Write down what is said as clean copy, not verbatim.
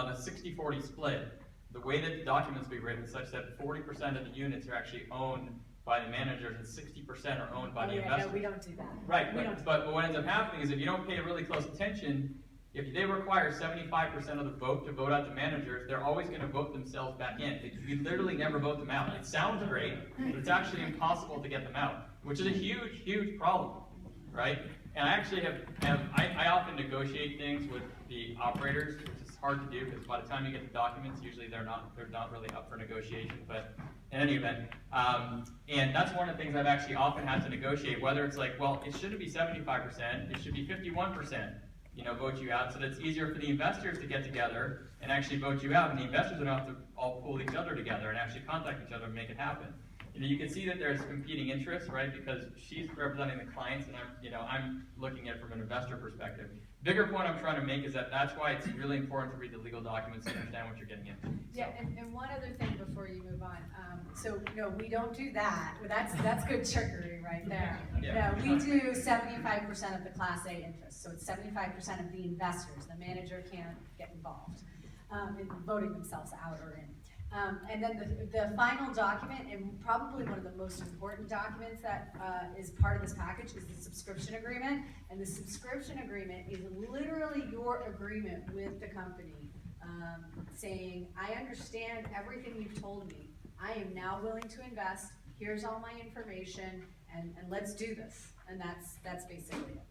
on a 60-40 split, the way that the documents will be written is such that 40% of the units are actually owned by the managers and 60% are owned by the investors. No, we don't do that. Right, but what ends up happening is if you don't pay really close attention, if they require 75% of the vote to vote out the managers, they're always going to vote themselves back in. You literally never vote them out. It sounds great, but it's actually impossible to get them out, which is a huge, huge problem, right? And I actually I often negotiate things with the operators, which is hard to do because by the time you get the documents, usually they're not really up for negotiation. But in any event, and that's one of the things I've actually often had to negotiate. Whether it's like, well, it shouldn't be 75%, it should be 51%. Vote you out, so that it's easier for the investors to get together and actually vote you out, and the investors don't have to all pull each other together and actually contact each other and make it happen. You can see that there's competing interests, right? Because she's representing the clients, and I'm looking at it from an investor perspective. Bigger point I'm trying to make is that that's why it's really important to read the legal documents and understand what you're getting into. Yeah, and one other thing before you move on. So no, we don't do that. That's good trickery right there. Yeah. No, we do 75% of the Class A interest. So it's 75% of the investors. The manager can't get involved in voting themselves out or in. And then the final document, and probably one of the most important documents that is part of this package, is the subscription agreement. And the subscription agreement is literally your agreement with the company, saying, I understand everything you've told me. I am now willing to invest. Here's all my information, and let's do this. And that's basically it.